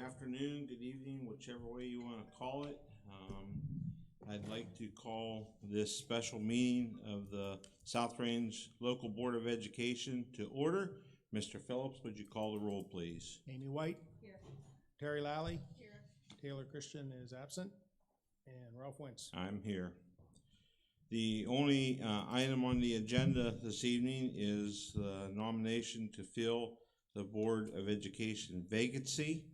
afternoon, good evening, whichever way you want to call it. I'd like to call this special meeting of the South Range Local Board of Education to order. Mr. Phillips, would you call the roll, please? Amy White. Here. Terry Lally. Here. Taylor Christian is absent. And Ralph Wentz. I'm here. The only item on the agenda this evening is the nomination to fill the Board of Education vacancy.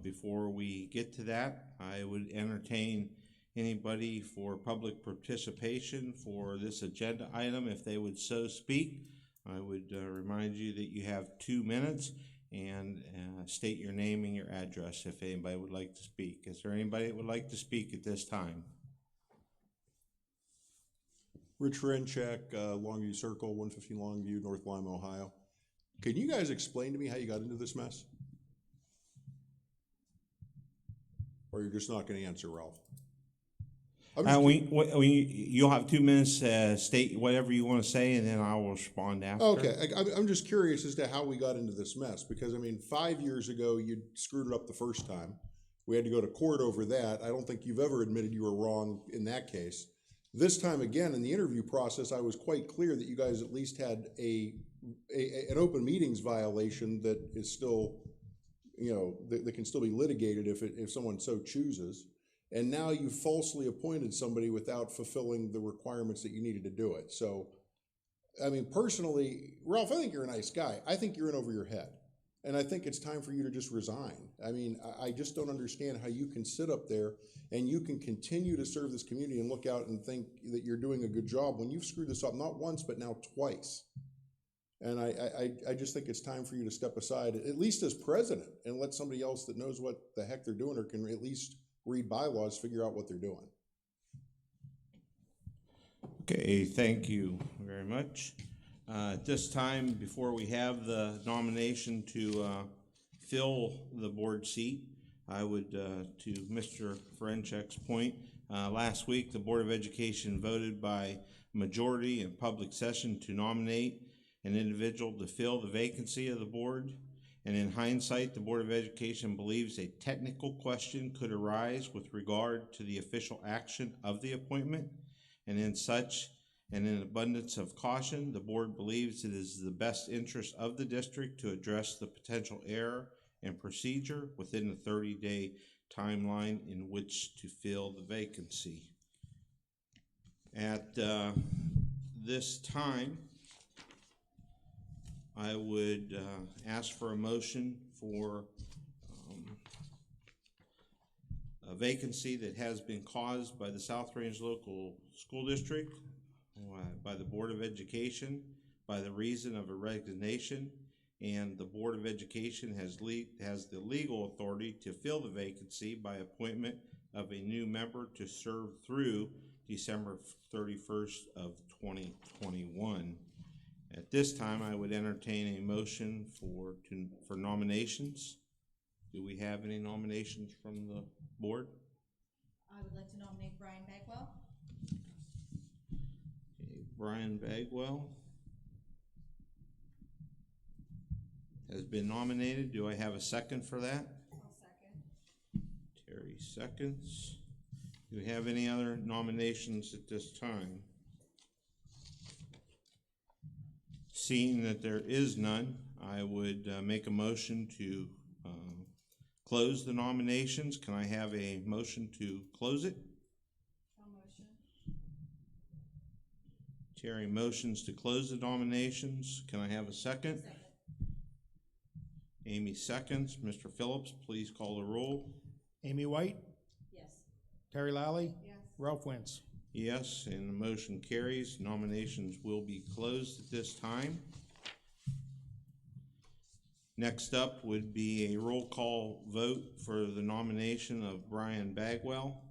Before we get to that, I would entertain anybody for public participation for this agenda item if they would so speak. I would remind you that you have 2 minutes and state your name and your address if anybody would like to speak. Is there anybody that would like to speak at this time? Rich Renchek, Longview Circle, 115 Longview, North Lima, Ohio. Can you guys explain to me how you got into this mess? Or you're just not going to answer, Ralph? You'll have 2 minutes to state whatever you want to say, and then I will respond after. Okay, I'm just curious as to how we got into this mess, because, I mean, 5 years ago, you screwed it up the first time. We had to go to court over that. I don't think you've ever admitted you were wrong in that case. This time, again, in the interview process, I was quite clear that you guys at least had an open meetings violation that is still, that can still be litigated if someone so chooses. And now you falsely appointed somebody without fulfilling the requirements that you needed to do it. So, I mean, personally, Ralph, I think you're a nice guy. I think you're in over your head. And I think it's time for you to just resign. I mean, I just don't understand how you can sit up there and you can continue to serve this community and look out and think that you're doing a good job when you've screwed this up not once, but now twice. And I just think it's time for you to step aside, at least as president, and let somebody else that knows what the heck they're doing or can at least read bylaws figure out what they're doing. Okay, thank you very much. At this time, before we have the nomination to fill the board seat, I would, to Mr. Ferenczek's point, last week the Board of Education voted by majority in public session to nominate an individual to fill the vacancy of the board. And in hindsight, the Board of Education believes a technical question could arise with regard to the official action of the appointment. And in such and in abundance of caution, the board believes it is the best interest of the district to address the potential error and procedure within the 30-day timeline in which to fill the vacancy. At this time, I would ask for a motion for a vacancy that has been caused by the South Range Local School District, by the Board of Education, by the reason of a resignation, and the Board of Education has the legal authority to fill the vacancy by appointment of a new member to serve through December 31st of 2021. At this time, I would entertain a motion for nominations. Do we have any nominations from the board? I would like to nominate Brian Bagwell. Okay, Brian Bagwell has been nominated. Do I have a second for that? I'll second. Terry seconds. Do we have any other nominations at this time? Seeing that there is none, I would make a motion to close the nominations. Can I have a motion to close it? I'll motion. Terry motions to close the nominations. Can I have a second? Second. Amy seconds. Mr. Phillips, please call the roll. Amy White. Yes. Terry Lally. Yes. Ralph Wentz. Yes, and the motion carries. Nominations will be closed at this time. Next up would be a roll call vote for the nomination of Brian Bagwell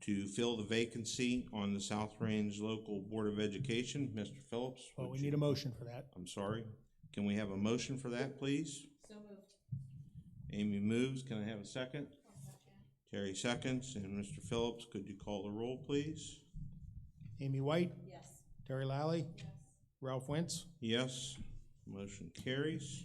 to fill the vacancy on the South Range Local Board of Education. Mr. Phillips? Well, would we need a motion for that. I'm sorry. Can we have a motion for that, please? So moved. Amy moves. Can I have a second? I'll second. Terry seconds. And Mr. Phillips, could you call the roll, please? Amy White. Yes. Terry Lally. Yes. Ralph Wentz. Yes. Motion carries.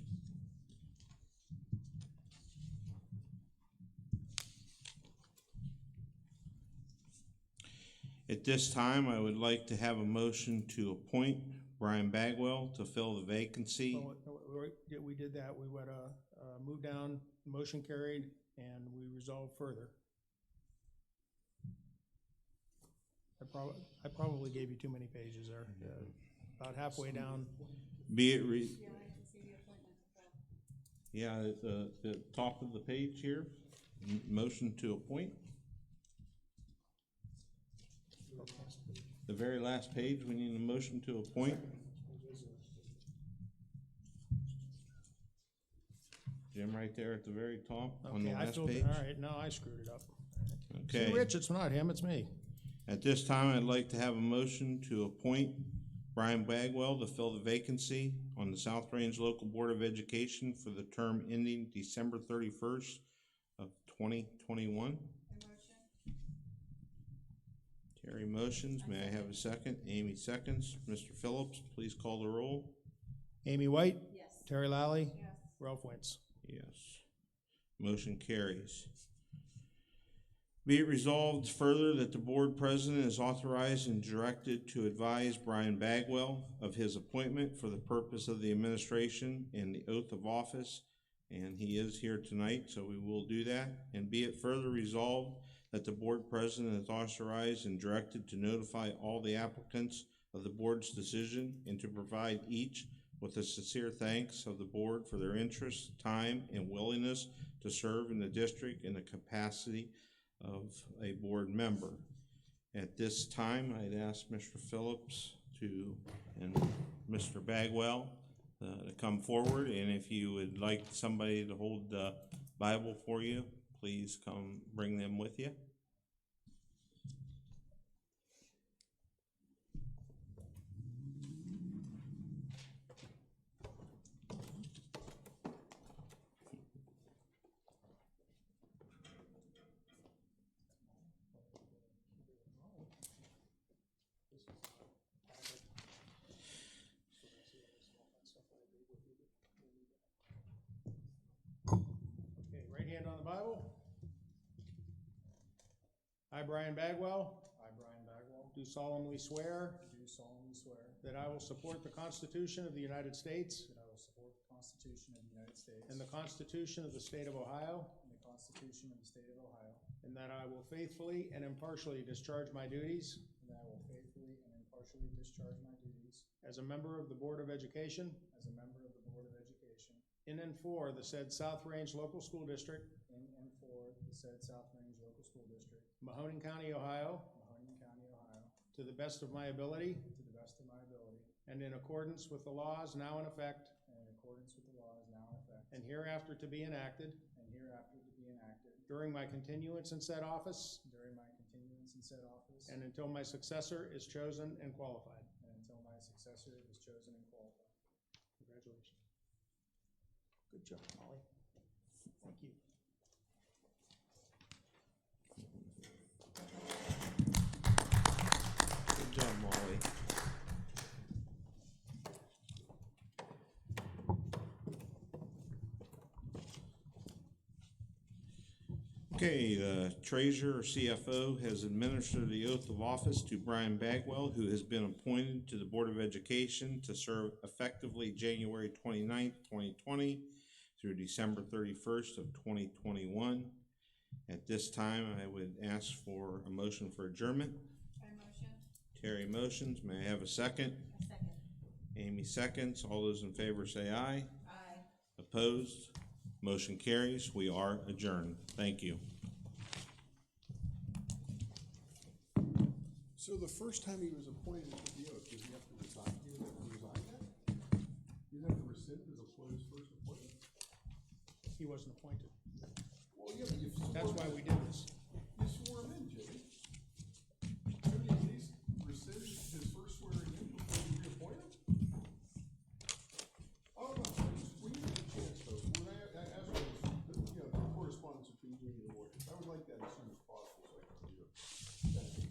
At this time, I would like to have a motion to appoint Brian Bagwell to fill the vacancy. We did that. We would, move down, motion carried, and we resolved further. I probably gave you too many pages there. About halfway down. Be it Yeah, I can see the appointment. yeah, at the top of the page here, motion to appoint. The very last page, we need a motion to appoint. Jim, right there at the very top on the Okay, I last filled, page. all right, no, I screwed it up. See, Okay. Rich, it's not him, it's me. At this time, I'd like to have a motion to appoint Brian Bagwell to fill the vacancy on the South Range Local Board of Education for the term ending December 31st of 2021. A motion? Terry motions. May I have a second? Amy seconds. Mr. Phillips, please call the roll. Amy White, Yes. Terry Lally, Yes. Ralph Wentz. Yes. Motion carries. Be it resolved further that the board president is authorized and directed to advise Brian Bagwell of his appointment for the purpose of the administration and the oath of office. And he is here tonight, so we will do that. And be it further resolved that the board president is authorized and directed to notify all the applicants of the board's decision and to provide each with a sincere thanks of the board for their interest, time, and willingness to serve in the district in the capacity of a board member. At this time, I'd ask Mr. Phillips and Mr. Bagwell to come forward, and if you would like somebody to hold the Bible for you, please come bring them with you. Okay, right hand on the Bible. I, Brian Bagwell, do solemnly swear that I will support the Constitution of the United States That I will support the Constitution of the United States and the Constitution of the State of Ohio, and the Constitution of the State of Ohio, and that I will faithfully and impartially discharge my duties and that I will faithfully and impartially discharge my duties as a member of the Board of Education as a member of the Board of Education in and for the said South Range Local School District, in and for the said South Range Local School District, Mahoning County, Ohio, Mahoning County, Ohio, to the best of my ability to the best of my ability and in accordance with the laws now in effect and in accordance with the laws now in effect and hereafter to be enacted and hereafter to be enacted during my continuance in said office during my continuance in said office and until my successor is chosen and qualified. and until my successor is chosen and qualified. Congratulations. Good job, Molly. Thank you. Good job, Molly. Okay, the treasurer or CFO has administered the oath of office to Brian Bagwell, who has been appointed to the Board of Education to serve effectively January 29th, 2020 through December 31st of 2021. At this time, I would ask for a motion for adjournment. I motion? Terry motions. May I have a second? A second. Amy seconds. All those in favor say aye. Aye. Opposed? Motion carries. We are adjourned. Thank you. So the first time he was appointed to the oath, did he have to resign? He didn't have to resign yet? He didn't have to rescind his first appointment? He wasn't appointed. Well, yeah, but you That's why we did this. You swore him in, Jimmy. Couldn't he at least rescind his first swearing in before you reappoint him? I don't know, we need a chance though, so when I asked for this, the correspondence between you and the lawyers, I would like that as soon as possible, so I can review it. Thank you.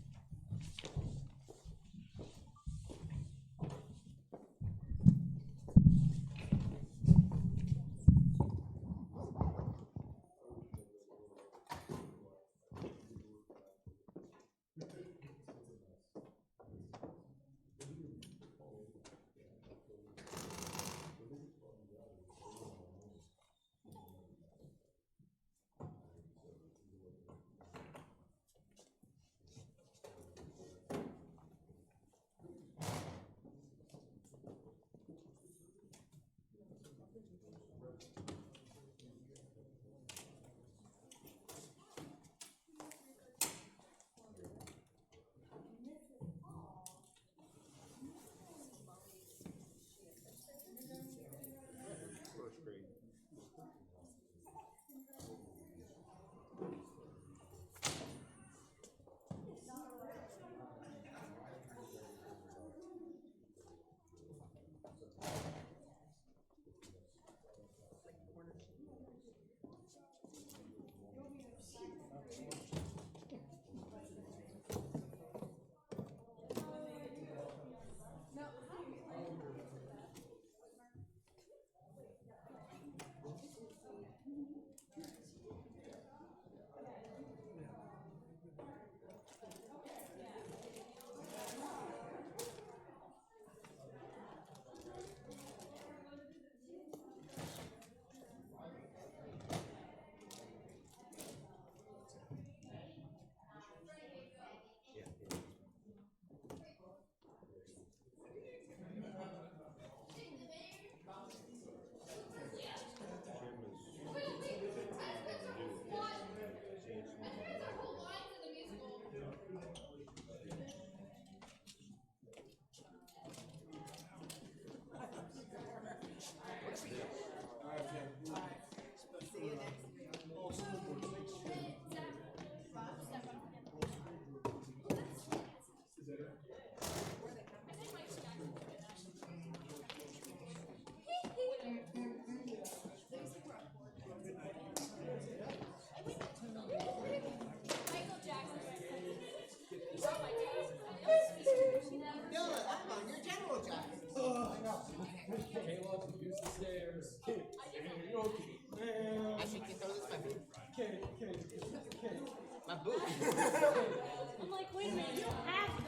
I'm like, wait a minute, you don't have to.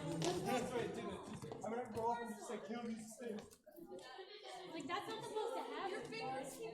That's right, do it. I'm gonna go off and just say, kill these things. Like, that's not supposed to happen. Your fingers keep